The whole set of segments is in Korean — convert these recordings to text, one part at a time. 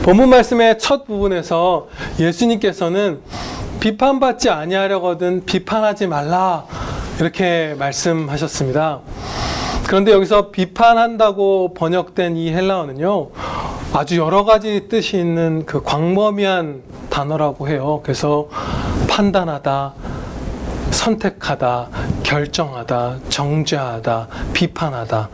본문 말씀의 첫 부분에서 예수님께서는 비판받지 아니하려거든 비판하지 말라 이렇게 말씀하셨습니다. 그런데 여기서 비판한다고 번역된 이 헬라어는요, 아주 여러 가지 뜻이 있는 그 광범위한 단어라고 해요. 그래서 판단하다, 선택하다, 결정하다, 정죄하다, 비판하다,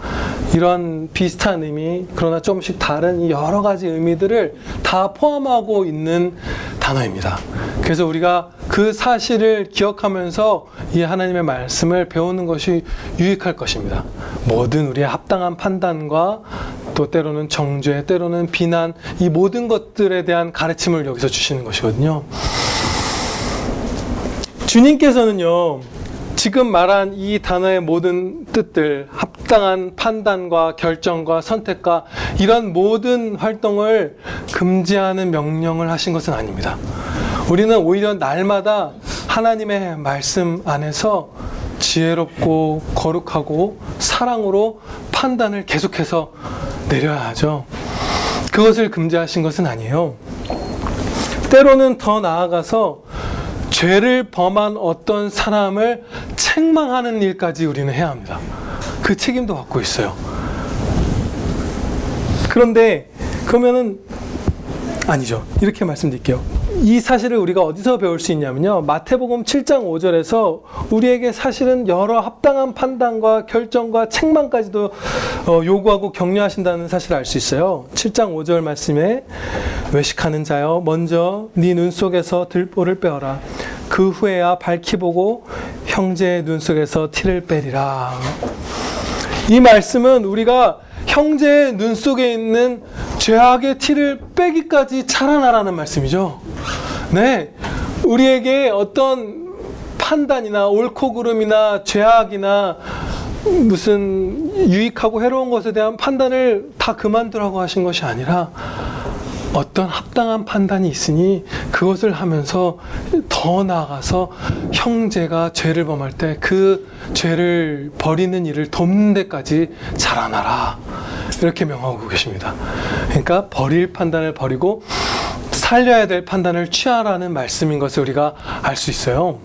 이런 비슷한 의미, 그러나 조금씩 다른 이 여러 가지 의미들을 다 포함하고 있는 단어입니다. 그래서 우리가 그 사실을 기억하면서 이 하나님의 말씀을 배우는 것이 유익할 것입니다. 모든 우리의 합당한 판단과 또 때로는 정죄, 때로는 비난, 이 모든 것들에 대한 가르침을 여기서 주시는 것이거든요. 주님께서는요, 지금 말한 이 단어의 모든 뜻들, 합당한 판단과 결정과 선택과 이런 모든 활동을 금지하는 명령을 하신 것은 아닙니다. 우리는 오히려 날마다 하나님의 말씀 안에서 지혜롭고 거룩하고 사랑으로 판단을 계속해서 내려야 하죠. 그것을 금지하신 것은 아니에요. 때로는 더 나아가서 죄를 범한 어떤 사람을 책망하는 일까지 우리는 해야 합니다. 그 책임도 갖고 있어요. 그런데 그러면은 아니죠. 이렇게 말씀드릴게요. 이 사실을 우리가 어디서 배울 수 있냐면요, 마태복음 7장 5절에서 우리에게 사실은 여러 합당한 판단과 결정과 책망까지도 요구하고 격려하신다는 사실을 알 수 있어요. 7장 5절 말씀에 외식하는 자여 먼저 네 눈 속에서 들보를 빼어라. 그 후에야 밝히 보고 형제의 눈 속에서 티를 빼리라. 이 말씀은 우리가 형제의 눈 속에 있는 죄악의 티를 빼기까지 자라나라는 말씀이죠. 네, 우리에게 어떤 판단이나 옳고 그름이나 죄악이나 무슨 유익하고 해로운 것에 대한 판단을 다 그만두라고 하신 것이 아니라 어떤 합당한 판단이 있으니 그것을 하면서 더 나아가서 형제가 죄를 범할 때 그 죄를 버리는 일을 돕는 데까지 자라나라, 이렇게 명하고 계십니다. 그러니까 버릴 판단을 버리고 살려야 될 판단을 취하라는 말씀인 것을 우리가 알 수 있어요.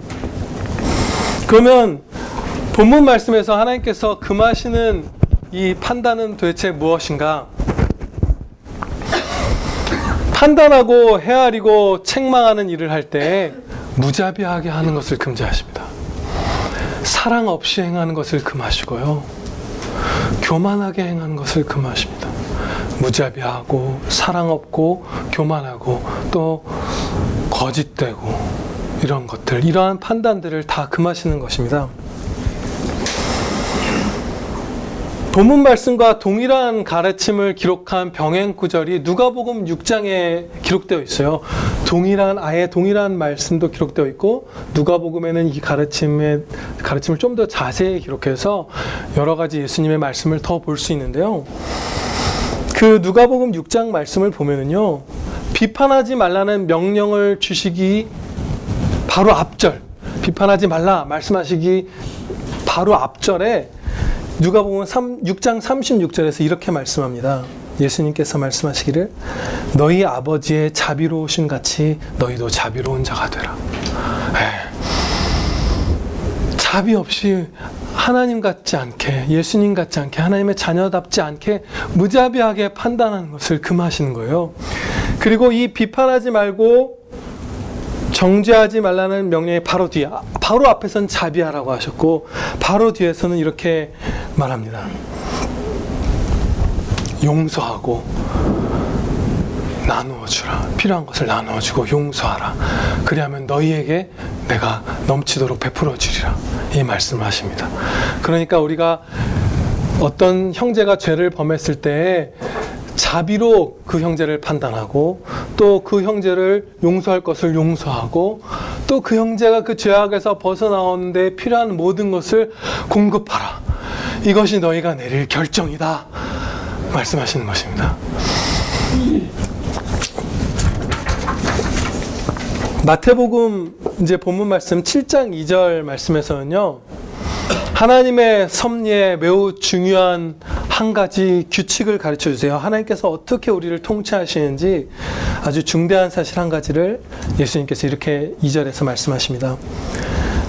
그러면 본문 말씀에서 하나님께서 금하시는 이 판단은 도대체 무엇인가? 판단하고 헤아리고 책망하는 일을 할 때 무자비하게 하는 것을 금지하십니다. 사랑 없이 행하는 것을 금하시고요, 교만하게 행하는 것을 금하십니다. 무자비하고 사랑 없고 교만하고 또 거짓되고 이런 것들, 이러한 판단들을 다 금하시는 것입니다. 본문 말씀과 동일한 가르침을 기록한 병행 구절이 누가복음 6장에 기록되어 있어요. 아예 동일한 말씀도 기록되어 있고, 누가복음에는 이 가르침을 좀 더 자세히 기록해서 여러 가지 예수님의 말씀을 더 볼 수 있는데요. 그 누가복음 6장 말씀을 보면은요, 비판하지 말라는 명령을 주시기 바로 앞절, 비판하지 말라 말씀하시기 바로 앞절에 누가복음 6장 36절에서 이렇게 말씀합니다. 예수님께서 말씀하시기를 너희 아버지의 자비로우심 같이 너희도 자비로운 자가 되라. 자비 없이 하나님 같지 않게, 예수님 같지 않게, 하나님의 자녀답지 않게 무자비하게 판단하는 것을 금하시는 거예요. 그리고 이 비판하지 말고 정죄하지 말라는 명령의 바로 뒤에, 바로 앞에서는 자비하라고 하셨고 바로 뒤에서는 이렇게 말합니다. 용서하고 나누어 주라. 필요한 것을 나누어 주고 용서하라. 그리하면 너희에게 내가 넘치도록 베풀어 주리라. 이 말씀을 하십니다. 그러니까 우리가 어떤 형제가 죄를 범했을 때 자비로 그 형제를 판단하고 또 그 형제를 용서할 것을 용서하고 또 그 형제가 그 죄악에서 벗어나오는데 필요한 모든 것을 공급하라. 이것이 너희가 내릴 결정이다 말씀하시는 것입니다. 마태복음 이제 본문 말씀 7장 2절 말씀에서는요, 하나님의 섭리에 매우 중요한 한 가지 규칙을 가르쳐 주세요. 하나님께서 어떻게 우리를 통치하시는지 아주 중대한 사실 한 가지를 예수님께서 이렇게 2절에서 말씀하십니다.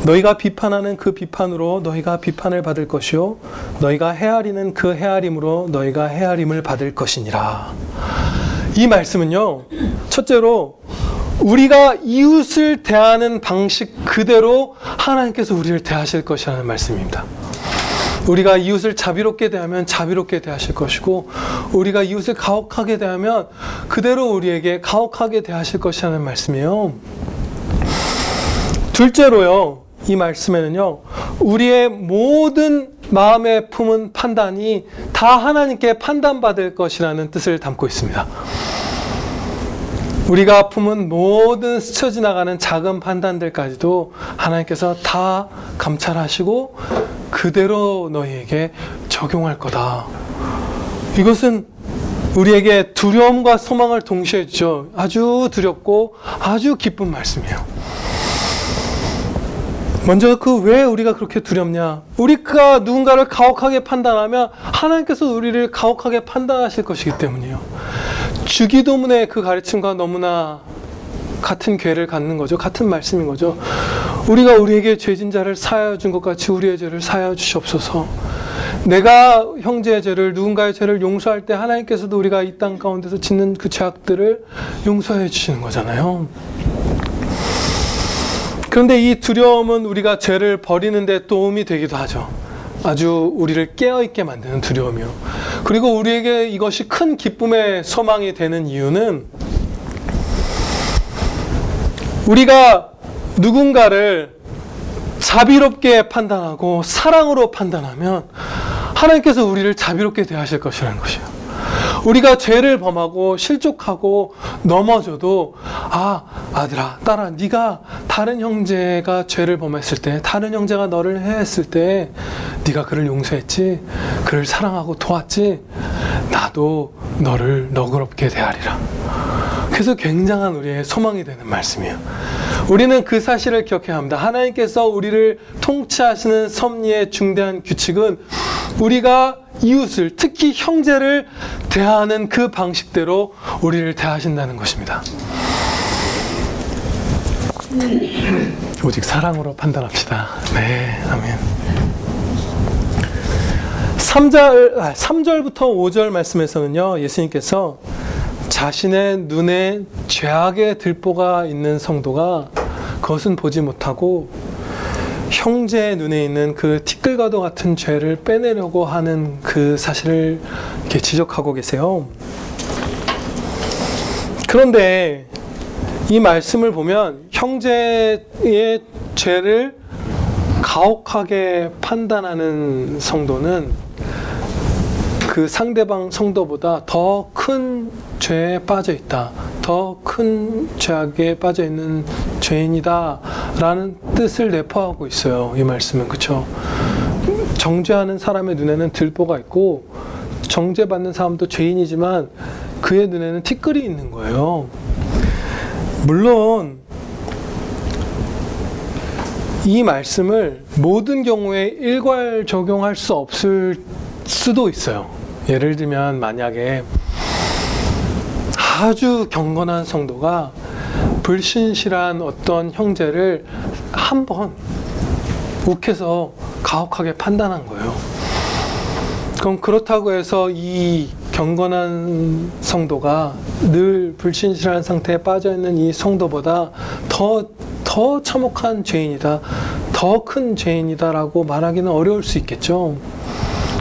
너희가 비판하는 그 비판으로 너희가 비판을 받을 것이요 너희가 헤아리는 그 헤아림으로 너희가 헤아림을 받을 것이니라. 이 말씀은요, 첫째로 우리가 이웃을 대하는 방식 그대로 하나님께서 우리를 대하실 것이라는 말씀입니다. 우리가 이웃을 자비롭게 대하면 자비롭게 대하실 것이고, 우리가 이웃을 가혹하게 대하면 그대로 우리에게 가혹하게 대하실 것이라는 말씀이에요. 둘째로요, 이 말씀에는요, 우리의 모든 마음에 품은 판단이 다 하나님께 판단받을 것이라는 뜻을 담고 있습니다. 우리가 품은 모든 스쳐 지나가는 작은 판단들까지도 하나님께서 다 감찰하시고 그대로 너희에게 적용할 거다. 이것은 우리에게 두려움과 소망을 동시에 주죠. 아주 두렵고 아주 기쁜 말씀이에요. 먼저 왜 우리가 그렇게 두렵냐? 우리가 누군가를 가혹하게 판단하면 하나님께서 우리를 가혹하게 판단하실 것이기 때문이에요. 주기도문의 그 가르침과 너무나 같은 궤를 갖는 거죠. 같은 말씀인 거죠. 우리가 우리에게 죄진 자를 사하여 준 것 같이 우리의 죄를 사하여 주시옵소서. 내가 형제의 죄를, 누군가의 죄를 용서할 때 하나님께서도 우리가 이 땅 가운데서 짓는 그 죄악들을 용서해 주시는 거잖아요. 그런데 이 두려움은 우리가 죄를 버리는 데 도움이 되기도 하죠. 아주 우리를 깨어있게 만드는 두려움이요. 그리고 우리에게 이것이 큰 기쁨의 소망이 되는 이유는 우리가 누군가를 자비롭게 판단하고 사랑으로 판단하면 하나님께서 우리를 자비롭게 대하실 것이라는 것이에요. 우리가 죄를 범하고 실족하고 넘어져도 아들아, 딸아, 네가 다른 형제가 죄를 범했을 때, 다른 형제가 너를 해했을 때 네가 그를 용서했지, 그를 사랑하고 도왔지, 나도 너를 너그럽게 대하리라. 그래서 굉장한 우리의 소망이 되는 말씀이에요. 우리는 그 사실을 기억해야 합니다. 하나님께서 우리를 통치하시는 섭리의 중대한 규칙은 우리가 이웃을, 특히 형제를 대하는 그 방식대로 우리를 대하신다는 것입니다. 오직 사랑으로 판단합시다. 네, 아멘. 3절부터 5절 말씀에서는요, 예수님께서 자신의 눈에 죄악의 들보가 있는 성도가 그것은 보지 못하고 형제의 눈에 있는 그 티끌과도 같은 죄를 빼내려고 하는 그 사실을 이렇게 지적하고 계세요. 그런데 이 말씀을 보면 형제의 죄를 가혹하게 판단하는 성도는 그 상대방 성도보다 더 큰 죄에 빠져 있다, 더 큰 죄악에 빠져 있는 죄인이다 라는 뜻을 내포하고 있어요. 이 말씀은. 그렇죠? 정죄하는 사람의 눈에는 들보가 있고 정죄받는 사람도 죄인이지만 그의 눈에는 티끌이 있는 거예요. 물론 이 말씀을 모든 경우에 일괄 적용할 수 없을 수도 있어요. 예를 들면 만약에 아주 경건한 성도가 불신실한 어떤 형제를 한번 욱해서 가혹하게 판단한 거예요. 그럼 그렇다고 해서 이 경건한 성도가 늘 불신실한 상태에 빠져있는 이 성도보다 더 참혹한 죄인이다, 더 큰 죄인이다라고 말하기는 어려울 수 있겠죠.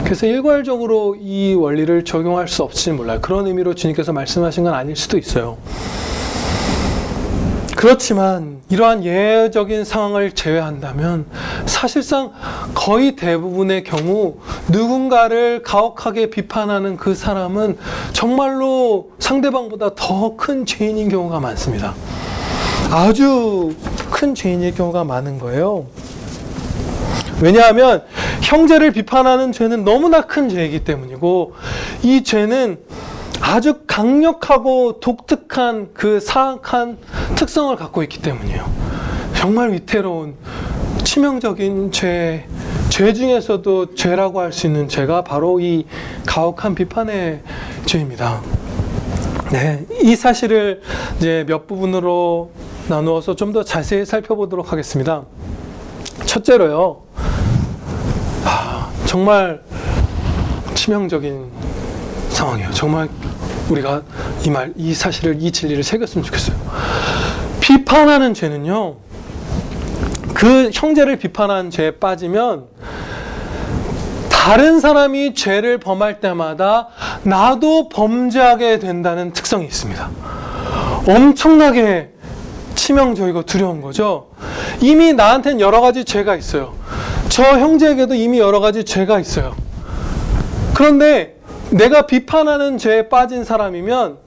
그래서 일괄적으로 이 원리를 적용할 수 없을지 몰라요. 그런 의미로 주님께서 말씀하신 건 아닐 수도 있어요. 그렇지만 이러한 예외적인 상황을 제외한다면 사실상 거의 대부분의 경우 누군가를 가혹하게 비판하는 그 사람은 정말로 상대방보다 더 큰 죄인인 경우가 많습니다. 아주 큰 죄인일 경우가 많은 거예요. 왜냐하면 형제를 비판하는 죄는 너무나 큰 죄이기 때문이고, 이 죄는 아주 강력하고 독특한 그 사악한 특성을 갖고 있기 때문이에요. 정말 위태로운 치명적인 죄, 죄 중에서도 죄라고 할 수 있는 죄가 바로 이 가혹한 비판의 죄입니다. 네, 이 사실을 이제 몇 부분으로 나누어서 좀 더 자세히 살펴보도록 하겠습니다. 첫째로요, 정말 치명적인 상황이에요. 정말 우리가 이 사실을, 이 진리를 새겼으면 좋겠어요. 비판하는 죄는요, 그 형제를 비판한 죄에 빠지면 다른 사람이 죄를 범할 때마다 나도 범죄하게 된다는 특성이 있습니다. 엄청나게 치명적이고 두려운 거죠. 이미 나한테는 여러 가지 죄가 있어요. 저 형제에게도 이미 여러 가지 죄가 있어요. 그런데 내가 비판하는 죄에 빠진 사람이면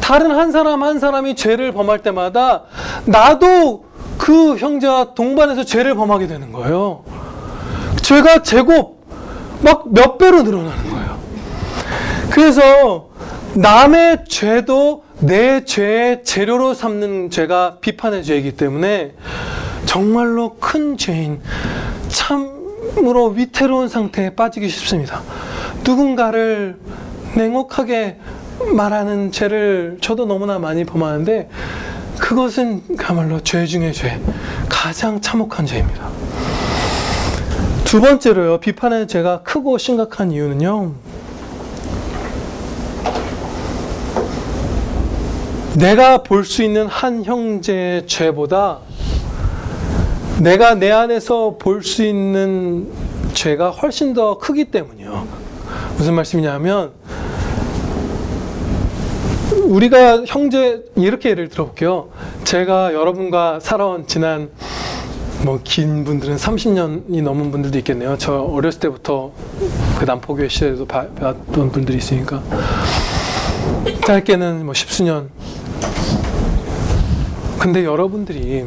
다른 한 사람이 죄를 범할 때마다 나도 그 형제와 동반해서 죄를 범하게 되는 거예요. 죄가 제곱 막 몇 배로 늘어나는 거예요. 그래서 남의 죄도 내 죄의 재료로 삼는 죄가 비판의 죄이기 때문에 정말로 큰 죄인, 참으로 위태로운 상태에 빠지기 쉽습니다. 누군가를 냉혹하게 말하는 죄를 저도 너무나 많이 범하는데 그것은 그야말로 죄 중의 죄, 가장 참혹한 죄입니다. 두 번째로요, 비판의 죄가 크고 심각한 이유는요, 내가 볼 수 있는 한 형제의 죄보다 내가 내 안에서 볼 수 있는 죄가 훨씬 더 크기 때문이요. 무슨 말씀이냐면, 우리가 형제, 이렇게 예를 들어볼게요. 제가 여러분과 살아온 지난 긴 분들은 30년이 넘은 분들도 있겠네요. 저 어렸을 때부터 그 남포교회 시절에도 봤던 분들이 있으니까. 짧게는 10수년. 근데 여러분들이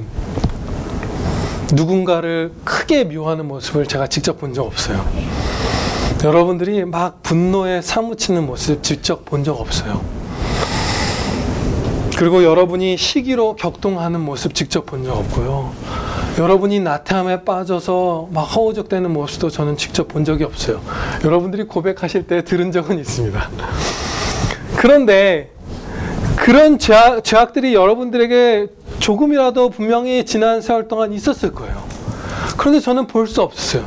누군가를 크게 미워하는 모습을 제가 직접 본 적 없어요. 여러분들이 막 분노에 사무치는 모습 직접 본 적 없어요. 그리고 여러분이 시기로 격동하는 모습 직접 본 적 없고요. 여러분이 나태함에 빠져서 막 허우적대는 모습도 저는 직접 본 적이 없어요. 여러분들이 고백하실 때 들은 적은 있습니다. 그런데 그런 죄악들이 여러분들에게 조금이라도 분명히 지난 세월 동안 있었을 거예요. 그런데 저는 볼 수 없었어요.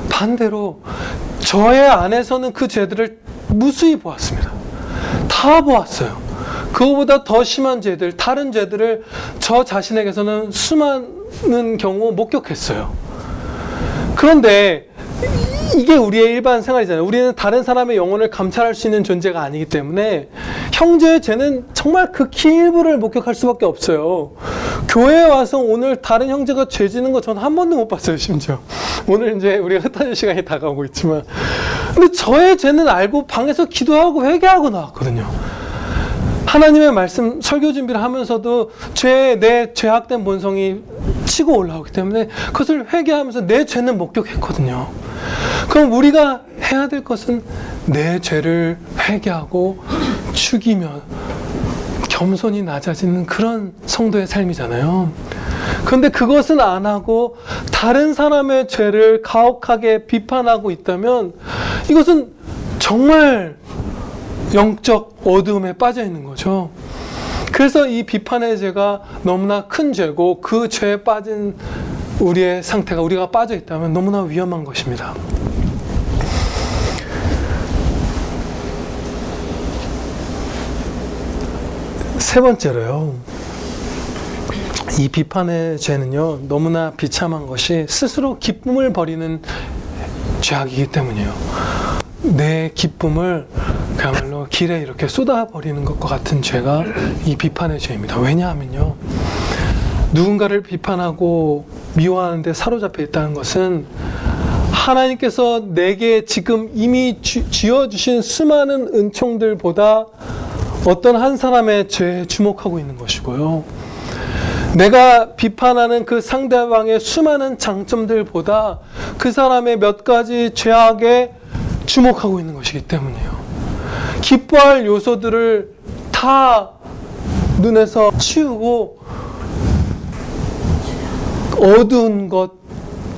반대로 저의 안에서는 그 죄들을 무수히 보았습니다. 다 보았어요. 그거보다 더 심한 죄들, 다른 죄들을 저 자신에게서는 수많은 경우 목격했어요. 그런데 이게 우리의 일반 생활이잖아요. 우리는 다른 사람의 영혼을 감찰할 수 있는 존재가 아니기 때문에 형제의 죄는 정말 극히 일부를 목격할 수밖에 없어요. 교회에 와서 오늘 다른 형제가 죄 지는 거 저는 한 번도 못 봤어요, 심지어. 오늘 이제 우리가 흩어질 시간이 다가오고 있지만. 근데 저의 죄는 알고 방에서 기도하고 회개하고 나왔거든요. 하나님의 말씀 설교 준비를 하면서도 내 죄악된 본성이 치고 올라오기 때문에 그것을 회개하면서 내 죄는 목격했거든요. 그럼 우리가 해야 될 것은 내 죄를 회개하고 죽이며 겸손히 낮아지는 그런 성도의 삶이잖아요. 그런데 그것은 안 하고 다른 사람의 죄를 가혹하게 비판하고 있다면 이것은 정말 영적 어두움에 빠져 있는 거죠. 그래서 이 비판의 죄가 너무나 큰 죄고 그 죄에 빠진 우리의 상태가, 우리가 빠져 있다면 너무나 위험한 것입니다. 세 번째로요, 이 비판의 죄는요, 너무나 비참한 것이 스스로 기쁨을 버리는 죄악이기 때문이에요. 내 기쁨을 그야말로 길에 이렇게 쏟아버리는 것과 같은 죄가 이 비판의 죄입니다. 왜냐하면요, 누군가를 비판하고 미워하는데 사로잡혀 있다는 것은 하나님께서 내게 지금 이미 쥐어주신 수많은 은총들보다 어떤 한 사람의 죄에 주목하고 있는 것이고요. 내가 비판하는 그 상대방의 수많은 장점들보다 그 사람의 몇 가지 죄악에 주목하고 있는 것이기 때문이에요. 기뻐할 요소들을 다 눈에서 치우고 어두운 것,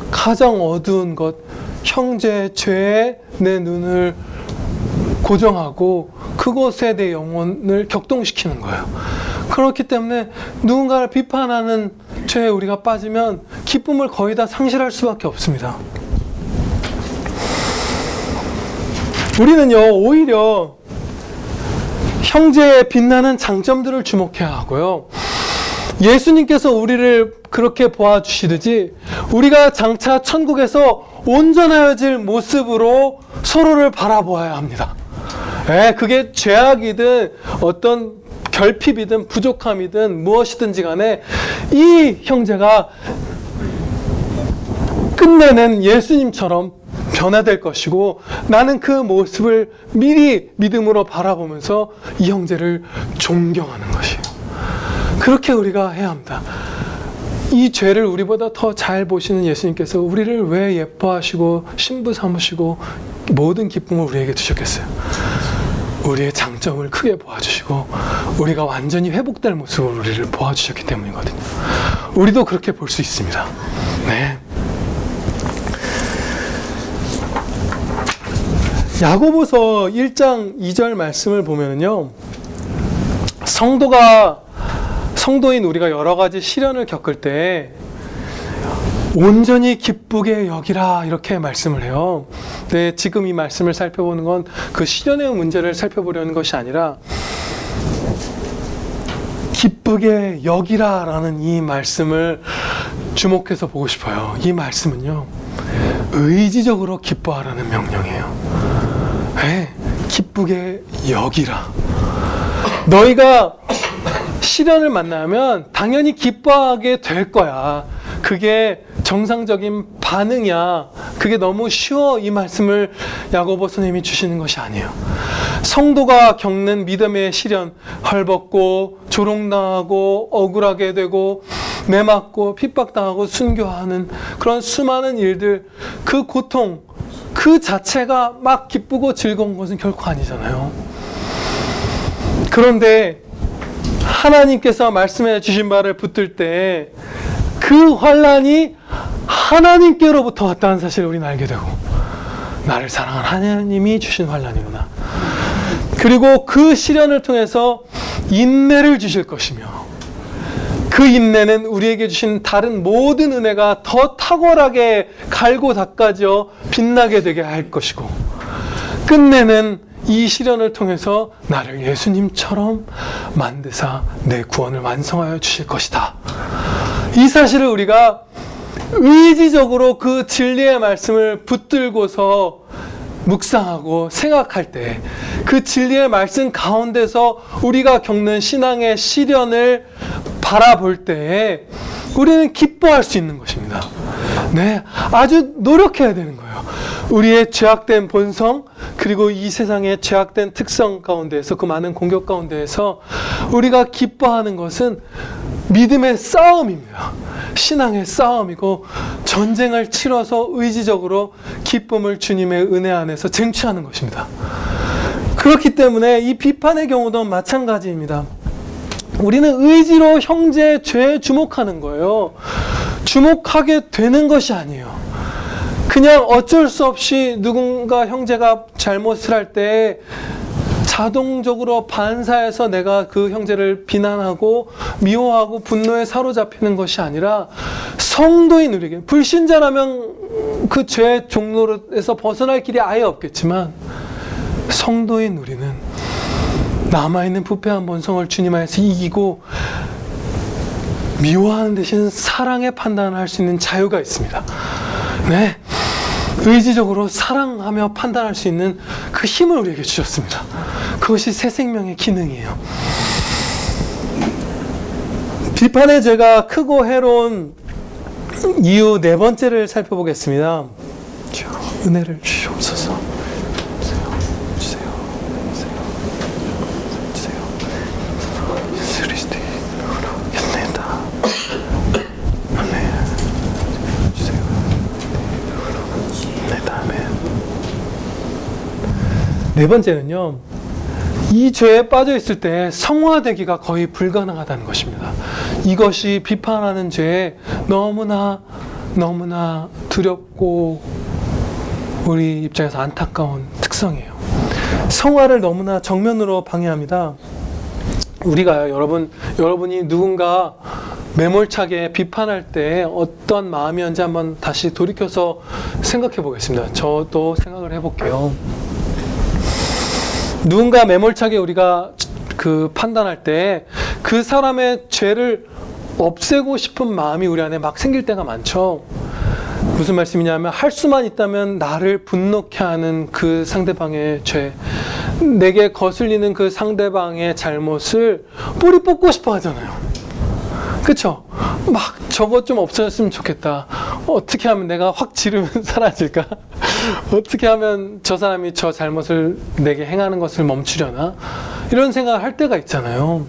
가장 어두운 것, 형제의 죄에 내 눈을 고정하고 그곳에 내 영혼을 격동시키는 거예요. 그렇기 때문에 누군가를 비판하는 죄에 우리가 빠지면 기쁨을 거의 다 상실할 수밖에 없습니다. 우리는요, 오히려 형제의 빛나는 장점들을 주목해야 하고요. 예수님께서 우리를 그렇게 보아주시듯이 우리가 장차 천국에서 온전해질 모습으로 서로를 바라보아야 합니다. 그게 죄악이든 어떤 결핍이든 부족함이든 무엇이든지 간에 이 형제가 끝내는 예수님처럼 변화될 것이고, 나는 그 모습을 미리 믿음으로 바라보면서 이 형제를 존경하는 것이에요. 그렇게 우리가 해야 합니다. 이 죄를 우리보다 더 잘 보시는 예수님께서 우리를 왜 예뻐하시고 신부 삼으시고 모든 기쁨을 우리에게 주셨겠어요? 우리의 장점을 크게 보아주시고 우리가 완전히 회복될 모습으로 우리를 보아주셨기 때문이거든요. 우리도 그렇게 볼 수 있습니다. 네. 야고보서 1장 2절 말씀을 보면요, 성도인 우리가 여러 가지 시련을 겪을 때 온전히 기쁘게 여기라, 이렇게 말씀을 해요. 네, 지금 이 말씀을 살펴보는 건 그 시련의 문제를 살펴보려는 것이 아니라 기쁘게 여기라 라는 이 말씀을 주목해서 보고 싶어요. 이 말씀은요, 의지적으로 기뻐하라는 명령이에요. 네, 기쁘게 여기라. 너희가 시련을 만나면 당연히 기뻐하게 될 거야. 그게 정상적인 반응이야. 그게 너무 쉬워. 이 말씀을 야고보 선생님이 주시는 것이 아니에요. 성도가 겪는 믿음의 시련, 헐벗고 조롱당하고 억울하게 되고 매맞고 핍박당하고 순교하는 그런 수많은 일들, 그 고통 그 자체가 막 기쁘고 즐거운 것은 결코 아니잖아요. 그런데 하나님께서 말씀해 주신 바를 붙들 때 그 환난이 하나님께로부터 왔다는 사실을 우리는 알게 되고, 나를 사랑한 하나님이 주신 환난이구나. 그리고 그 시련을 통해서 인내를 주실 것이며, 그 인내는 우리에게 주신 다른 모든 은혜가 더 탁월하게 갈고 닦아져 빛나게 되게 할 것이고, 끝내는 이 시련을 통해서 나를 예수님처럼 만드사 내 구원을 완성하여 주실 것이다. 이 사실을 우리가 의지적으로 그 진리의 말씀을 붙들고서 묵상하고 생각할 때, 그 진리의 말씀 가운데서 우리가 겪는 신앙의 시련을 바라볼 때에 우리는 기뻐할 수 있는 것입니다. 네, 아주 노력해야 되는 거예요. 우리의 죄악된 본성, 그리고 이 세상의 죄악된 특성 가운데에서, 그 많은 공격 가운데에서 우리가 기뻐하는 것은 믿음의 싸움입니다. 신앙의 싸움이고, 전쟁을 치러서 의지적으로 기쁨을 주님의 은혜 안에서 쟁취하는 것입니다. 그렇기 때문에 이 비판의 경우도 마찬가지입니다. 우리는 의지로 형제의 죄에 주목하는 거예요. 주목하게 되는 것이 아니에요. 그냥 어쩔 수 없이 누군가 형제가 잘못을 할 때 자동적으로 반사해서 내가 그 형제를 비난하고 미워하고 분노에 사로잡히는 것이 아니라, 성도인 우리에게, 불신자라면 그 죄의 종로에서 벗어날 길이 아예 없겠지만, 성도인 우리는 남아있는 부패한 본성을 주님 안에서 이기고 미워하는 대신 사랑의 판단을 할 수 있는 자유가 있습니다. 네, 의지적으로 사랑하며 판단할 수 있는 그 힘을 우리에게 주셨습니다. 그것이 새 생명의 기능이에요. 비판의 죄가 크고 해로운 이유 네 번째를 살펴보겠습니다. 은혜를 주시옵소서. 네 번째는요, 이 죄에 빠져 있을 때 성화되기가 거의 불가능하다는 것입니다. 이것이 비판하는 죄에 너무나 두렵고 우리 입장에서 안타까운 특성이에요. 성화를 너무나 정면으로 방해합니다. 우리가요, 여러분이 누군가 매몰차게 비판할 때 어떤 마음이었는지 한번 다시 돌이켜서 생각해 보겠습니다. 저도 생각을 해볼게요. 누군가 매몰차게 우리가 판단할 때 그 사람의 죄를 없애고 싶은 마음이 우리 안에 막 생길 때가 많죠. 무슨 말씀이냐면, 할 수만 있다면 나를 분노케 하는 그 상대방의 죄, 내게 거슬리는 그 상대방의 잘못을 뿌리 뽑고 싶어 하잖아요. 그쵸? 막 저거 좀 없어졌으면 좋겠다. 어떻게 하면 내가 확 지르면 사라질까? 어떻게 하면 저 사람이 저 잘못을 내게 행하는 것을 멈추려나? 이런 생각을 할 때가 있잖아요.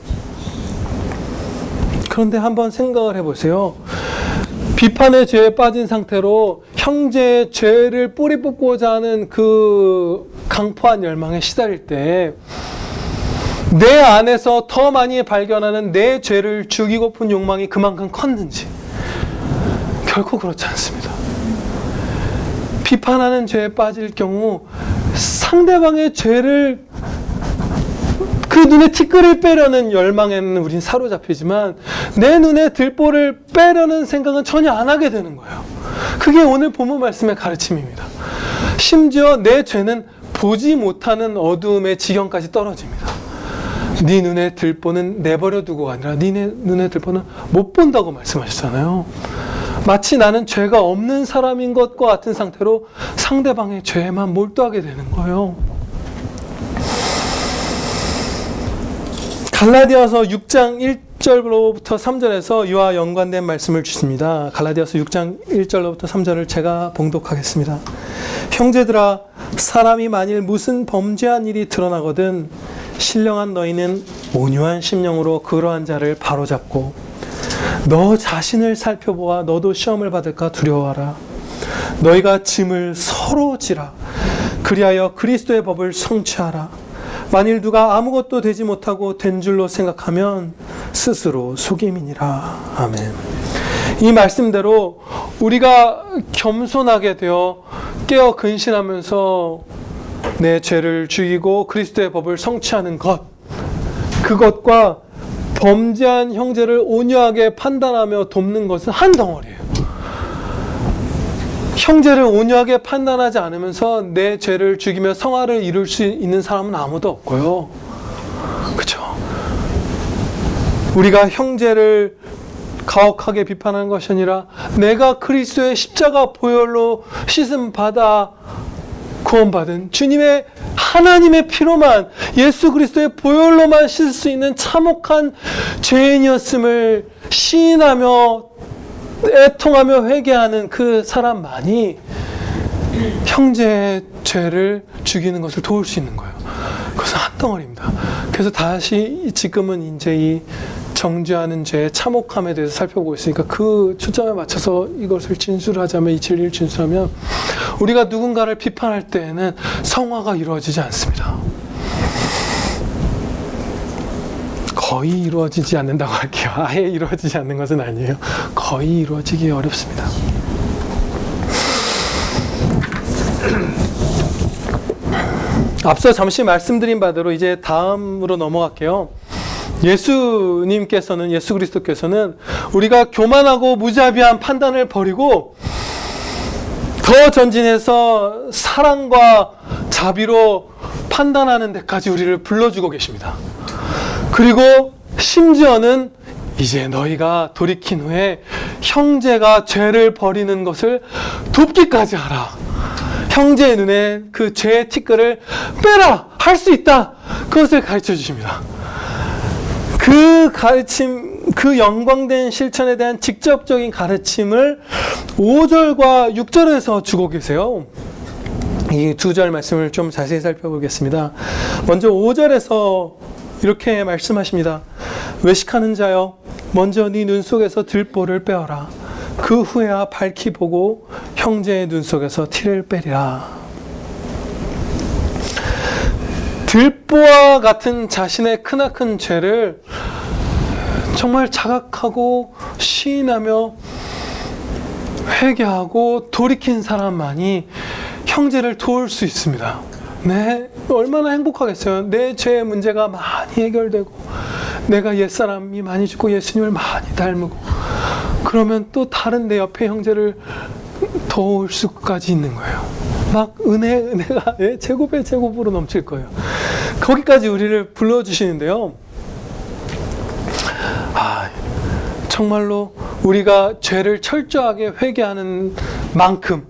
그런데 한번 생각을 해보세요. 비판의 죄에 빠진 상태로 형제의 죄를 뿌리 뽑고자 하는 그 강포한 열망에 시달릴 때 내 안에서 더 많이 발견하는 내 죄를 죽이고픈 욕망이 그만큼 컸는지? 결코 그렇지 않습니다. 비판하는 죄에 빠질 경우 상대방의 죄를, 그 눈에 티끌을 빼려는 열망에는 우린 사로잡히지만 내 눈에 들보를 빼려는 생각은 전혀 안 하게 되는 거예요. 그게 오늘 본문 말씀의 가르침입니다. 심지어 내 죄는 보지 못하는 어두움의 지경까지 떨어집니다. 네 눈에 들보는 내버려 두고가 아니라 네 눈에 들보는 못 본다고 말씀하셨잖아요. 마치 나는 죄가 없는 사람인 것과 같은 상태로 상대방의 죄에만 몰두하게 되는 거예요. 갈라디아서 6장 1절로부터 3절에서 이와 연관된 말씀을 주십니다. 갈라디아서 6장 1절로부터 3절을 제가 봉독하겠습니다. 형제들아, 사람이 만일 무슨 범죄한 일이 드러나거든 신령한 너희는 온유한 심령으로 그러한 자를 바로잡고 너 자신을 살펴보아 너도 시험을 받을까 두려워하라. 너희가 짐을 서로 지라. 그리하여 그리스도의 법을 성취하라. 만일 누가 아무것도 되지 못하고 된 줄로 생각하면 스스로 속임이니라. 아멘. 이 말씀대로 우리가 겸손하게 되어 깨어 근신하면서 내 죄를 죽이고 그리스도의 법을 성취하는 것, 그것과 범죄한 형제를 온유하게 판단하며 돕는 것은 한 덩어리예요. 형제를 온유하게 판단하지 않으면서 내 죄를 죽이며 성화를 이룰 수 있는 사람은 아무도 없고요. 그렇죠? 우리가 형제를 가혹하게 비판하는 것이 아니라 내가 그리스도의 십자가 보혈로 씻음 받아 구원받은 주님의 하나님의 피로만, 예수 그리스도의 보혈로만 씻을 수 있는 참혹한 죄인이었음을 시인하며 애통하며 회개하는 그 사람만이 형제의 죄를 죽이는 것을 도울 수 있는 거예요. 그것은 한 덩어리입니다. 그래서 다시 지금은 이제 이 정죄하는 죄의 참혹함에 대해서 살펴보고 있으니까 그 초점에 맞춰서 이것을 진술하자면, 이 진리를 진술하면 우리가 누군가를 비판할 때에는 성화가 이루어지지 않습니다. 거의 이루어지지 않는다고 할게요. 아예 이루어지지 않는 것은 아니에요. 거의 이루어지기 어렵습니다. 앞서 잠시 말씀드린 바대로 이제 다음으로 넘어갈게요. 예수 그리스도께서는 우리가 교만하고 무자비한 판단을 버리고 더 전진해서 사랑과 자비로 판단하는 데까지 우리를 불러주고 계십니다. 그리고 심지어는 이제 너희가 돌이킨 후에 형제가 죄를 버리는 것을 돕기까지 하라. 형제의 눈에 그 죄의 티끌을 빼라! 할 수 있다! 그것을 가르쳐 주십니다. 그 가르침, 그 영광된 실천에 대한 직접적인 가르침을 5절과 6절에서 주고 계세요. 이 두 절 말씀을 좀 자세히 살펴보겠습니다. 먼저 5절에서 이렇게 말씀하십니다. 외식하는 자여, 먼저 네 눈 속에서 들보를 빼어라. 그 후에야 밝히 보고 형제의 눈 속에서 티를 빼리라. 들보와 같은 자신의 크나큰 죄를 정말 자각하고 시인하며 회개하고 돌이킨 사람만이 형제를 도울 수 있습니다. 네, 얼마나 행복하겠어요. 내 죄의 문제가 많이 해결되고 내가 옛사람이 많이 죽고 예수님을 많이 닮고 그러면 또 다른 내 옆에 형제를 도울 수까지 있는 거예요. 막 은혜가 제곱에 제곱으로 넘칠 거예요. 거기까지 우리를 불러주시는데요. 정말로 우리가 죄를 철저하게 회개하는 만큼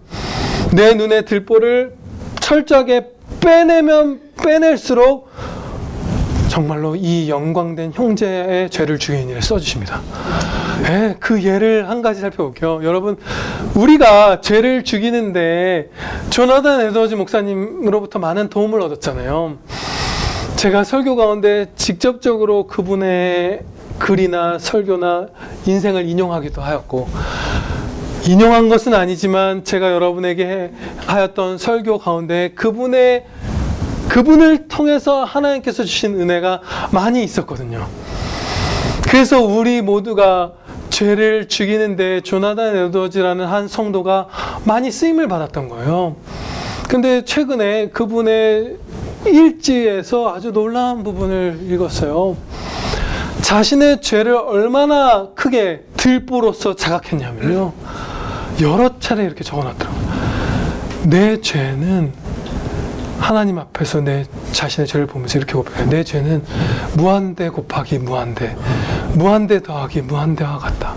내 눈에 들보를 철저하게 빼내면 빼낼수록 정말로 이 영광된 형제의 죄를 죽이는 일에 써주십니다. 네, 그 예를 한 가지 살펴볼게요. 여러분, 우리가 죄를 죽이는데 조나단 에드워즈 목사님으로부터 많은 도움을 얻었잖아요. 제가 설교 가운데 직접적으로 그분의 글이나 설교나 인생을 인용하기도 하였고, 인용한 것은 아니지만 제가 여러분에게 하였던 설교 가운데 그분을 통해서 하나님께서 주신 은혜가 많이 있었거든요. 그래서 우리 모두가 죄를 죽이는데 조나단 에드워즈라는 한 성도가 많이 쓰임을 받았던 거예요. 근데 최근에 그분의 일지에서 아주 놀라운 부분을 읽었어요. 자신의 죄를 얼마나 크게 들보로서 자각했냐면요, 여러 차례 이렇게 적어놨더라고요. 내 죄는 하나님 앞에서 내 자신의 죄를 보면서 이렇게 고백해요. 내 죄는 무한대 곱하기 무한대, 무한대 더하기 무한대와 같다.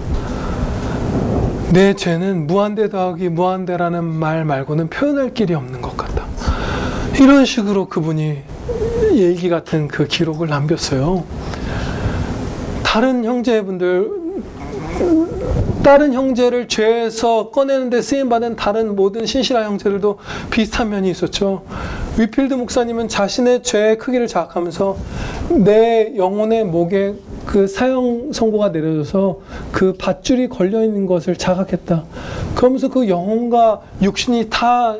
내 죄는 무한대 더하기 무한대라는 말 말고는 표현할 길이 없는 것 같다. 이런 식으로 그분이 일기 같은 그 기록을 남겼어요. 다른 형제를 죄에서 꺼내는데 쓰임받은 다른 모든 신실한 형제들도 비슷한 면이 있었죠. 위필드 목사님은 자신의 죄의 크기를 자각하면서 내 영혼의 목에 그 사형 선고가 내려져서 그 밧줄이 걸려있는 것을 자각했다. 그러면서 그 영혼과 육신이 다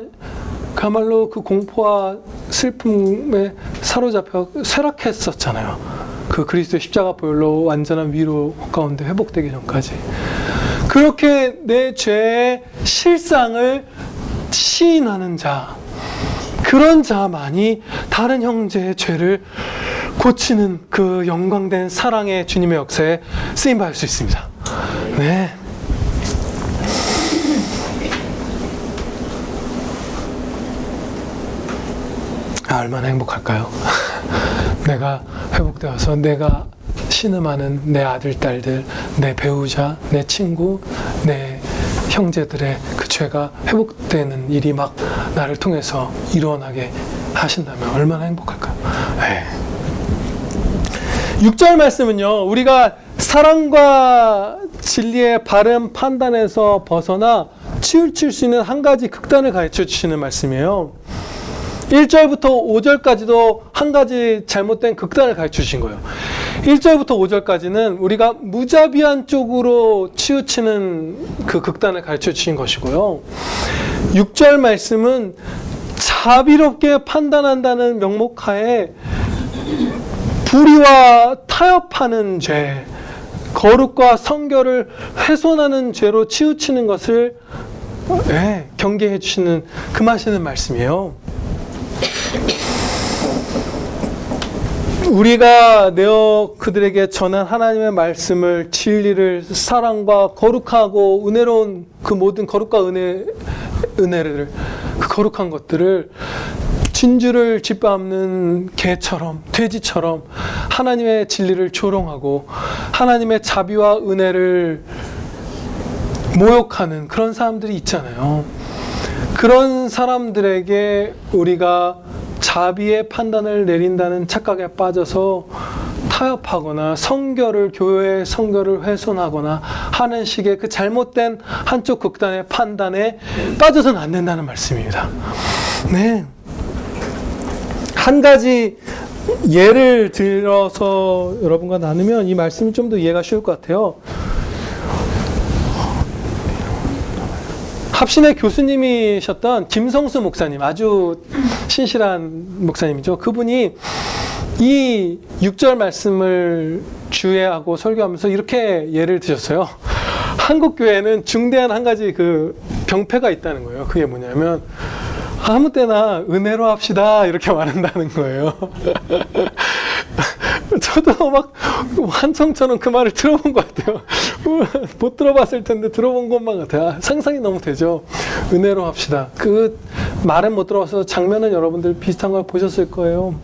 그야말로 그 공포와 슬픔에 사로잡혀 쇠락했었잖아요. 그 그리스도의 십자가 보혈로 완전한 위로 가운데 회복되기 전까지. 그렇게 내 죄의 실상을 시인하는 자, 그런 자만이 다른 형제의 죄를 고치는 그 영광된 사랑의 주님의 역사에 쓰임받을 수 있습니다. 네. 얼마나 행복할까요? 내가 회복되어서 내가 신음하는 내 아들, 딸들, 내 배우자, 내 친구, 내 형제들의 그 죄가 회복되는 일이 막 나를 통해서 일어나게 하신다면 얼마나 행복할까요? 6절 말씀은요, 우리가 사랑과 진리의 바른 판단에서 벗어나 치우칠 수 있는 한 가지 극단을 가르쳐 주시는 말씀이에요. 1절부터 5절까지도 한 가지 잘못된 극단을 가르쳐 주신 거예요. 1절부터 5절까지는 우리가 무자비한 쪽으로 치우치는 그 극단을 가르쳐 주신 것이고요. 6절 말씀은 자비롭게 판단한다는 명목하에 불의와 타협하는 죄, 거룩과 성결을 훼손하는 죄로 치우치는 것을 경계해 주시는, 금하시는 말씀이에요. 우리가 내어 그들에게 전한 하나님의 말씀을, 진리를, 사랑과 거룩하고 은혜로운 그 모든 거룩과 은혜를, 그 거룩한 것들을 진주를 짓밟는 개처럼, 돼지처럼 하나님의 진리를 조롱하고 하나님의 자비와 은혜를 모욕하는 그런 사람들이 있잖아요. 그런 사람들에게 우리가 자비의 판단을 내린다는 착각에 빠져서 타협하거나 교회의 성결을 훼손하거나 하는 식의 그 잘못된 한쪽 극단의 판단에 빠져서는 안 된다는 말씀입니다. 네. 한 가지 예를 들어서 여러분과 나누면 이 말씀이 좀 더 이해가 쉬울 것 같아요. 합신의 교수님이셨던 김성수 목사님, 아주 신실한 목사님이죠. 그분이 이 6절 말씀을 주의하고 설교하면서 이렇게 예를 드셨어요. 한국 교회는 중대한 한 가지 그 병폐가 있다는 거예요. 그게 뭐냐면 아무 때나 은혜로 합시다 이렇게 말한다는 거예요. 저도 막 환청처럼 그 말을 들어본 것 같아요. 못 들어봤을 텐데 들어본 것만 같아요. 상상이 너무 되죠. 은혜로 합시다. 그 말은 못 들어봐서 장면은 여러분들 비슷한 걸 보셨을 거예요.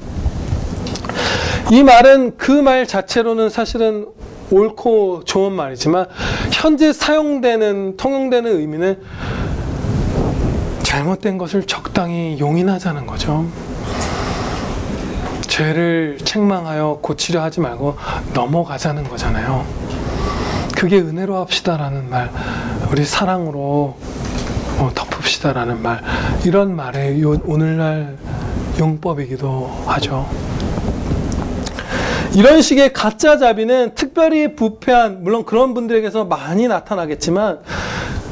이 말은 그 말 자체로는 사실은 옳고 좋은 말이지만 현재 사용되는 통용되는 의미는 잘못된 것을 적당히 용인하자는 거죠. 죄를 책망하여 고치려 하지 말고 넘어가자는 거잖아요. 그게 은혜로 합시다라는 말, 우리 사랑으로 덮읍시다라는 말, 이런 말의 오늘날 용법이기도 하죠. 이런 식의 가짜 자비는 특별히 부패한, 물론 그런 분들에게서 많이 나타나겠지만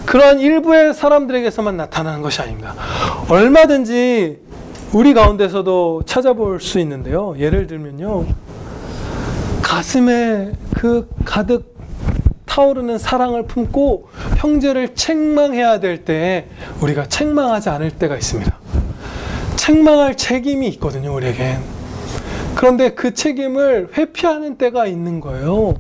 그런 일부의 사람들에게서만 나타나는 것이 아닙니다. 얼마든지 우리 가운데서도 찾아볼 수 있는데요. 예를 들면요, 가슴에 그 가득 타오르는 사랑을 품고 형제를 책망해야 될 때에 우리가 책망하지 않을 때가 있습니다. 책망할 책임이 있거든요, 우리에겐. 그런데 그 책임을 회피하는 때가 있는 거예요.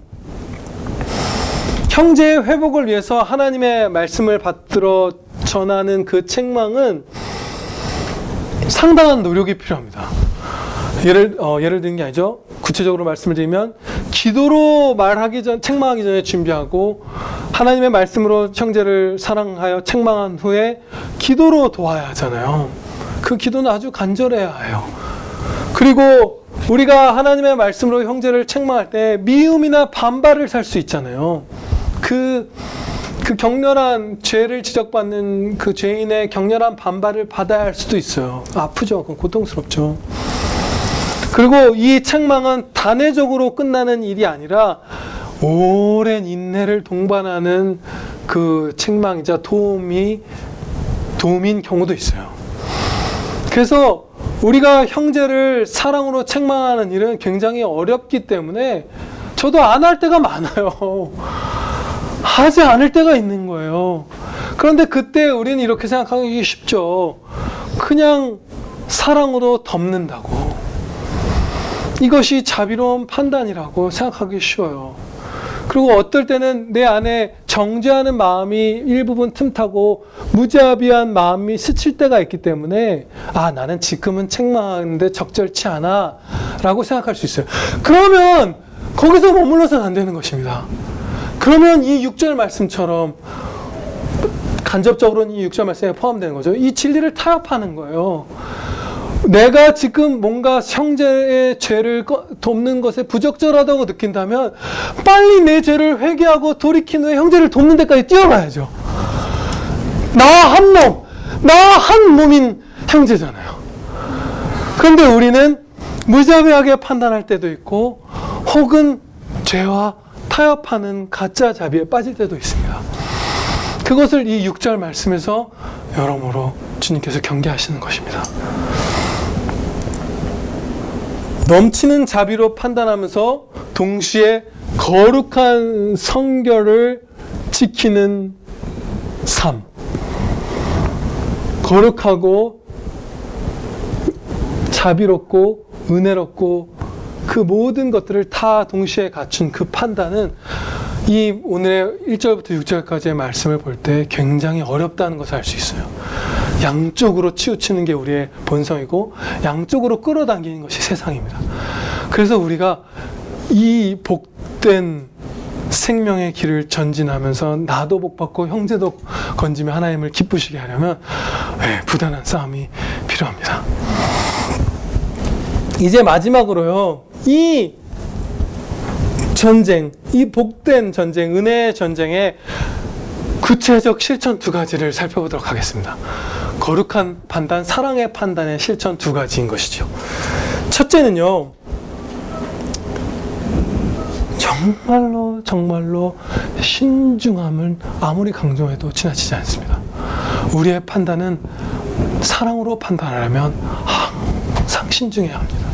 형제의 회복을 위해서 하나님의 말씀을 받들어 전하는 그 책망은 상당한 노력이 필요합니다. 예를 드는 게 아니죠. 구체적으로 말씀을 드리면 기도로 책망하기 전에 준비하고 하나님의 말씀으로 형제를 사랑하여 책망한 후에 기도로 도와야 하잖아요. 그 기도는 아주 간절해야 해요. 그리고 우리가 하나님의 말씀으로 형제를 책망할 때 미움이나 반발을 살 수 있잖아요. 그 격렬한 죄를 지적받는 그 죄인의 격렬한 반발을 받아야 할 수도 있어요. 아프죠. 그건 고통스럽죠. 그리고 이 책망은 단회적으로 끝나는 일이 아니라 오랜 인내를 동반하는 그 책망이자 도움인 경우도 있어요. 그래서 우리가 형제를 사랑으로 책망하는 일은 굉장히 어렵기 때문에 저도 안 할 때가 많아요. 하지 않을 때가 있는 거예요. 그런데 그때 우리는 이렇게 생각하기 쉽죠. 그냥 사랑으로 덮는다고. 이것이 자비로운 판단이라고 생각하기 쉬워요. 그리고 어떨 때는 내 안에 정죄하는 마음이 일부분 틈타고 무자비한 마음이 스칠 때가 있기 때문에 나는 지금은 책망하는데 적절치 않아 라고 생각할 수 있어요. 그러면 거기서 머물러서는 안 되는 것입니다. 그러면 이 6절 말씀처럼 간접적으로는 이 6절 말씀에 포함되는 거죠. 이 진리를 타협하는 거예요. 내가 지금 뭔가 형제의 죄를 돕는 것에 부적절하다고 느낀다면 빨리 내 죄를 회개하고 돌이킨 후에 형제를 돕는 데까지 뛰어가야죠. 나 한 몸인 형제잖아요. 그런데 우리는 무자비하게 판단할 때도 있고 혹은 죄와 타협하는 가짜 자비에 빠질 때도 있습니다. 그것을 이 6절 말씀에서 여러모로 주님께서 경계하시는 것입니다. 넘치는 자비로 판단하면서 동시에 거룩한 성결을 지키는 삶. 거룩하고 자비롭고 은혜롭고 그 모든 것들을 다 동시에 갖춘 그 판단은 이 오늘의 1절부터 6절까지의 말씀을 볼 때 굉장히 어렵다는 것을 알 수 있어요. 양쪽으로 치우치는 게 우리의 본성이고 양쪽으로 끌어당기는 것이 세상입니다. 그래서 우리가 이 복된 생명의 길을 전진하면서 나도 복받고 형제도 건지며 하나님을 기쁘시게 하려면 부단한 싸움이 필요합니다. 이제 마지막으로요, 이 전쟁, 이 복된 전쟁, 은혜의 전쟁의 구체적 실천 2가지를 살펴보도록 하겠습니다. 거룩한 판단, 사랑의 판단의 실천 2가지인 것이죠. 첫째는요, 정말로 신중함을 아무리 강조해도 지나치지 않습니다. 우리의 판단은 사랑으로 판단하려면 항상 신중해야 합니다.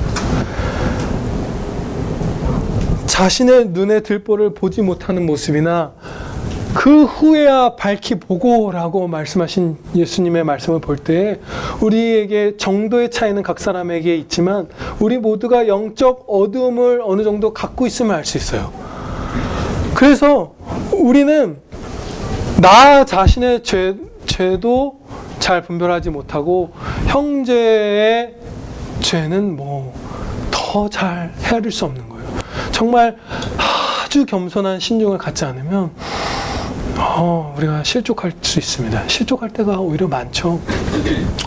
자신의 눈에 들보를 보지 못하는 모습이나 그 후에야 밝히 보고라고 말씀하신 예수님의 말씀을 볼 때 우리에게 정도의 차이는 각 사람에게 있지만 우리 모두가 영적 어두움을 어느 정도 갖고 있음을 알 수 있어요. 그래서 우리는 나 자신의 죄도 잘 분별하지 못하고 형제의 죄는 뭐 더 잘 헤아릴 수 없는 거예요. 정말 아주 겸손한 신중을 갖지 않으면 우리가 실족할 수 있습니다. 실족할 때가 오히려 많죠.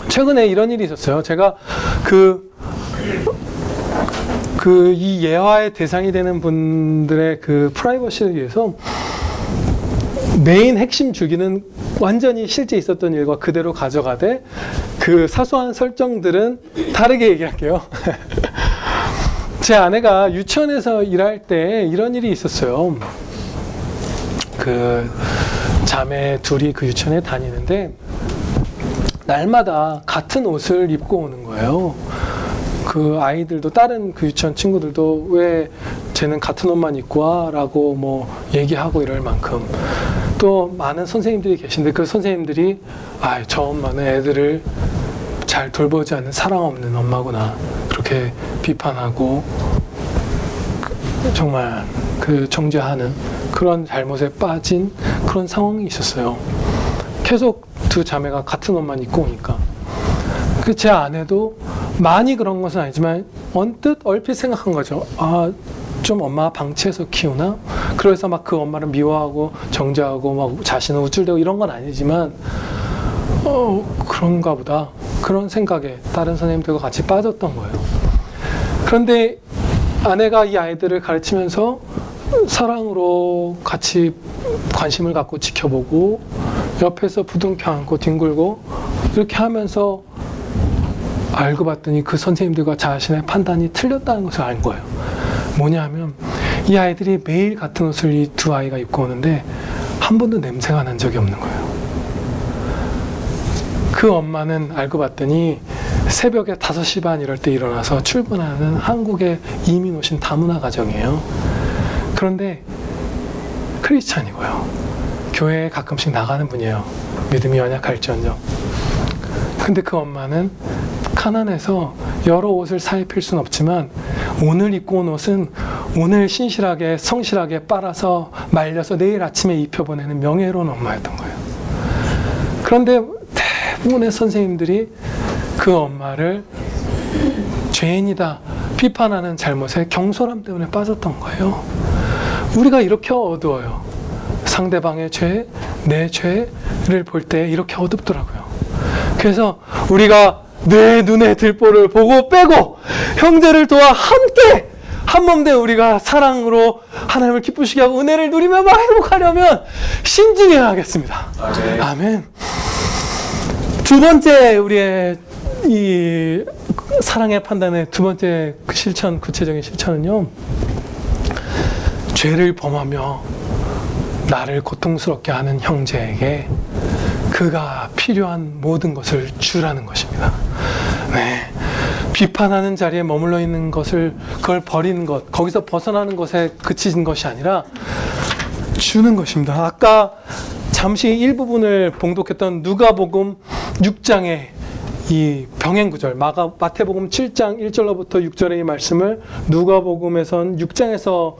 최근에 이런 일이 있었어요. 제가 이 예화의 대상이 되는 분들의 그 프라이버시를 위해서 메인 핵심 주기는 완전히 실제 있었던 일과 그대로 가져가되 그 사소한 설정들은 다르게 얘기할게요. 제 아내가 유치원에서 일할 때 이런 일이 있었어요. 그 자매 둘이 그 유치원에 다니는데 날마다 같은 옷을 입고 오는 거예요. 그 아이들도 다른 그 유치원 친구들도 왜 쟤는 같은 옷만 입고 와? 라고 뭐 얘기하고 이럴 만큼 또 많은 선생님들이 계신데 그 선생님들이 저 엄마는 애들을 잘 돌보지 않는 사랑 없는 엄마구나 그렇게 비판하고 정말 그 정죄하는 그런 잘못에 빠진 그런 상황이 있었어요. 계속 두 자매가 같은 옷만 입고 오니까 제 아내도 많이 그런 것은 아니지만 언뜻 얼핏 생각한 거죠. 좀 엄마가 방치해서 키우나? 그래서 막 그 엄마를 미워하고 정죄하고 막 자신은 우쭐대고 이런 건 아니지만 그런가 보다 그런 생각에 다른 선생님들과 같이 빠졌던 거예요. 그런데 아내가 이 아이들을 가르치면서 사랑으로 같이 관심을 갖고 지켜보고 옆에서 부둥켜 안고 뒹굴고 이렇게 하면서 알고 봤더니 그 선생님들과 자신의 판단이 틀렸다는 것을 알 거예요. 뭐냐면 이 아이들이 매일 같은 옷을 이 두 아이가 입고 오는데 한 번도 냄새가 난 적이 없는 거예요. 그 엄마는 알고 봤더니 새벽에 5시 반 이럴 때 일어나서 출근하는 한국에 이민 오신 다문화 가정이에요. 그런데 크리스찬이고요. 교회에 가끔씩 나가는 분이에요. 믿음이 연약할지언정. 근데 그 엄마는 가난해서 여러 옷을 사입힐 수는 없지만 오늘 입고 온 옷은 오늘 신실하게 성실하게 빨아서 말려서 내일 아침에 입혀보내는 명예로운 엄마였던 거예요. 그런데 대부분의 선생님들이 그 엄마를 죄인이다 비판하는 잘못에 경솔함 때문에 빠졌던 거예요. 우리가 이렇게 어두워요. 상대방의 죄, 내 죄를 볼 때 이렇게 어둡더라고요. 그래서 우리가 내 눈에 들보를 보고 빼고 형제를 도와 함께 한몸된 우리가 사랑으로 하나님을 기쁘시게 하고 은혜를 누리며 막 행복하려면 신중해야 하겠습니다. 아멘. 두 번째 우리의 이 사랑의 판단의 두 번째 실천, 구체적인 실천은요, 죄를 범하며 나를 고통스럽게 하는 형제에게 그가 필요한 모든 것을 주라는 것입니다. 네. 비판하는 자리에 머물러 있는 것을, 그걸 버리는 것, 거기서 벗어나는 것에 그치는 것이 아니라 주는 것입니다. 아까 잠시 일부분을 봉독했던 누가복음 6장의 이 병행 구절, 마태복음 7장 1절로부터 6절의 이 말씀을 누가복음에선 6장에서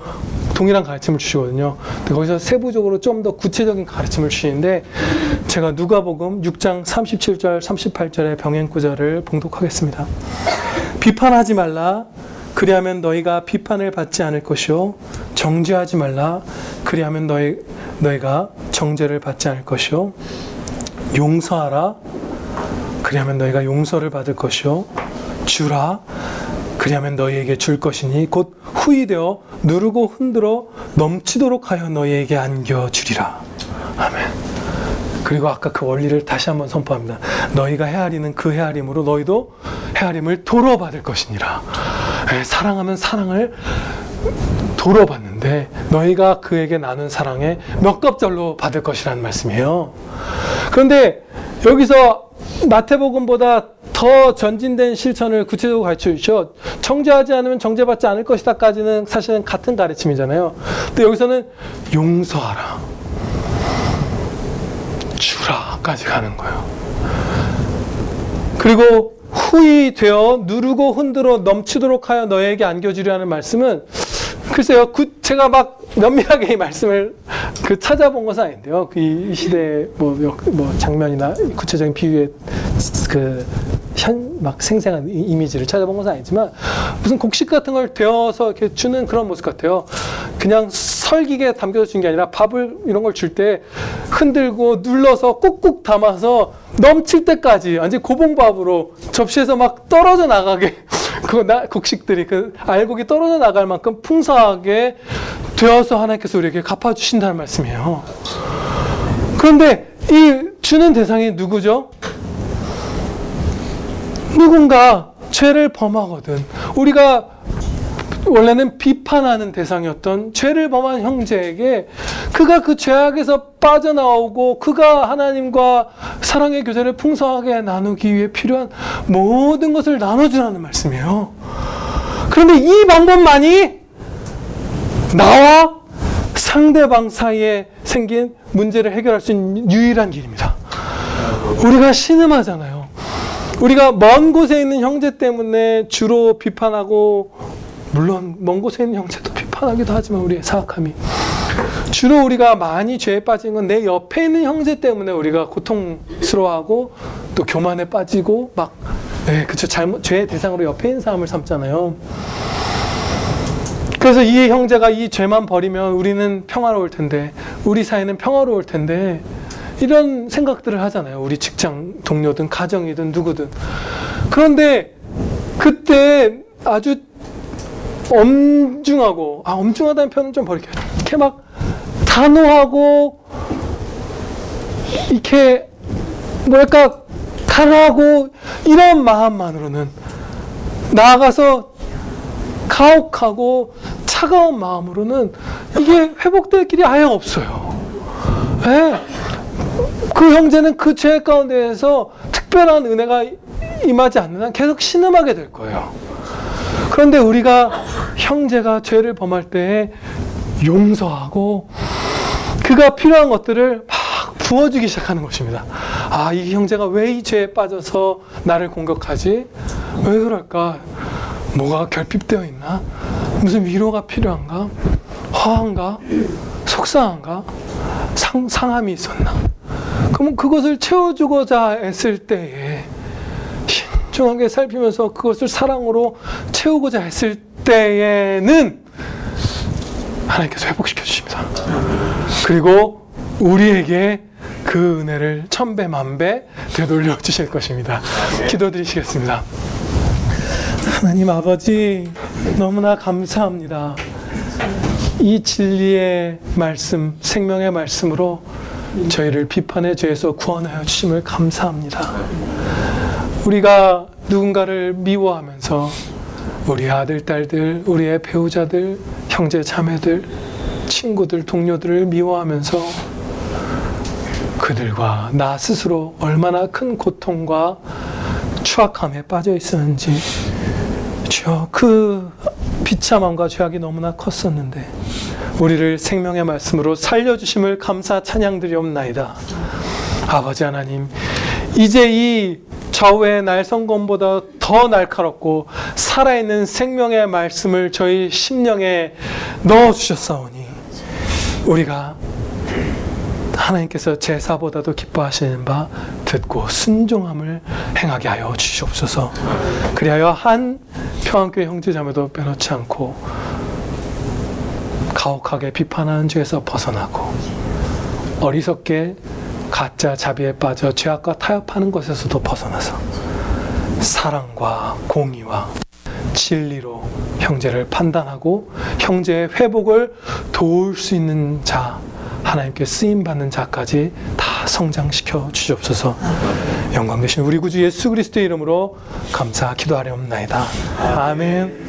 동일한 가르침을 주시거든요. 근데 거기서 세부적으로 좀 더 구체적인 가르침을 주시는데 제가 누가복음 6장 37절, 38절의 병행 구절을 봉독하겠습니다. 비판하지 말라. 그리하면 너희가 비판을 받지 않을 것이요. 정죄하지 말라. 그리하면 너희가 정죄를 받지 않을 것이요. 용서하라. 그리하면 너희가 용서를 받을 것이요. 주라. 그리하면 너희에게 줄 것이니 곧 후이되어 누르고 흔들어 넘치도록 하여 너희에게 안겨주리라. 아멘. 그리고 아까 그 원리를 다시 한번 선포합니다. 너희가 헤아리는 그 헤아림으로 너희도 헤아림을 도로 받을 것이니라. 사랑하면 사랑을 도로 받는데 너희가 그에게 나눈 사랑에 몇 갑절로 받을 것이라는 말씀이에요. 그런데 여기서 마태복음보다 더 전진된 실천을 구체적으로 가르쳐 주셔. 정죄하지 않으면 정죄받지 않을 것이다까지는 사실은 같은 가르침이잖아요. 근데 여기서는 용서하라. 주라까지 가는 거예요. 그리고 후히 되어 누르고 흔들어 넘치도록 하여 너에게 안겨주려 하는 말씀은 글쎄요, 제가 막 면밀하게 이 말씀을 찾아본 것은 아닌데요. 이 시대의 뭐 장면이나 구체적인 비유의 막 생생한 이미지를 찾아본 것은 아니지만 무슨 곡식 같은 걸 데워서 이렇게 주는 그런 모습 같아요. 그냥 설기게 담겨서 준 게 아니라 밥을 이런 걸 줄 때 흔들고 눌러서 꾹꾹 담아서 넘칠 때까지 완전 고봉밥으로 접시에서 막 떨어져 나가게 곡식들이 알곡이 떨어져 나갈 만큼 풍성하게 되어서 하나님께서 우리에게 갚아주신다는 말씀이에요. 그런데 이 주는 대상이 누구죠? 누군가 죄를 범하거든 우리가 원래는 비판하는 대상이었던 죄를 범한 형제에게 그가 그 죄악에서 빠져나오고 그가 하나님과 사랑의 교제를 풍성하게 나누기 위해 필요한 모든 것을 나눠주라는 말씀이에요. 그런데 이 방법만이 나와 상대방 사이에 생긴 문제를 해결할 수 있는 유일한 길입니다. 우리가 신음하잖아요. 우리가 먼 곳에 있는 형제 때문에 주로 비판하고, 물론 먼 곳에 있는 형제도 비판하기도 하지만 우리의 사악함이, 주로 우리가 많이 죄에 빠진 건 내 옆에 있는 형제 때문에 우리가 고통스러워하고 또 교만에 빠지고 막 그쵸, 죄의 대상으로 옆에 있는 사람을 삼잖아요. 그래서 이 형제가 이 죄만 버리면 우리는 평화로울 텐데, 우리 사이는 평화로울 텐데, 이런 생각들을 하잖아요. 우리 직장 동료든 가정이든 누구든. 그런데 그때 아주 엄중하고, 엄중하다는 표현은 좀 버릴게요. 이렇게 막 단호하고 이렇게 뭐랄까 강하고 이런 마음만으로는, 나아가서 가혹하고 차가운 마음으로는 이게 회복될 길이 아예 없어요. 네. 그 형제는 그 죄 가운데에서 특별한 은혜가 임하지 않는 한 계속 신음하게 될 거예요. 그런데 우리가 형제가 죄를 범할 때 용서하고 그가 필요한 것들을 막 부어주기 시작하는 것입니다. 이 형제가 왜 이 죄에 빠져서 나를 공격하지? 왜 그럴까? 뭐가 결핍되어 있나? 무슨 위로가 필요한가? 화한가? 속상한가? 상함이 있었나? 그럼 그것을 채워주고자 했을 때에, 신중하게 살피면서 그것을 사랑으로 채우고자 했을 때에는 하나님께서 회복시켜 주십니다. 그리고 우리에게 그 은혜를 천배 만배 되돌려 주실 것입니다. 기도드리시겠습니다. 하나님 아버지, 너무나 감사합니다. 이 진리의 말씀, 생명의 말씀으로 저희를 비판의 죄에서 구원하여 주심을 감사합니다. 우리가 누군가를 미워하면서 우리 아들, 딸들, 우리의 배우자들, 형제, 자매들, 친구들, 동료들을 미워하면서 그들과 나 스스로 얼마나 큰 고통과 추악함에 빠져 있었는지, 주여, 그 비참함과 죄악이 너무나 컸었는데 우리를 생명의 말씀으로 살려주심을 감사 찬양드리옵나이다. 아버지 하나님, 이제 이 좌우의 날성검보다 더 날카롭고 살아있는 생명의 말씀을 저희 심령에 넣어주셨사오니 우리가 하나님께서 제사보다도 기뻐하시는 바 듣고 순종함을 행하게 하여 주시옵소서. 그리하여 한 평안교회 형제자매도 빼놓지 않고 가혹하게 비판하는 죄에서 벗어나고, 어리석게 가짜 자비에 빠져 죄악과 타협하는 것에서도 벗어나서 사랑과 공의와 진리로 형제를 판단하고 형제의 회복을 도울 수 있는 자, 하나님께 쓰임받는 자까지 다 성장시켜 주시옵소서. 영광 되신 우리 구주 예수 그리스도의 이름으로 감사 기도하려옵나이다. 아멘.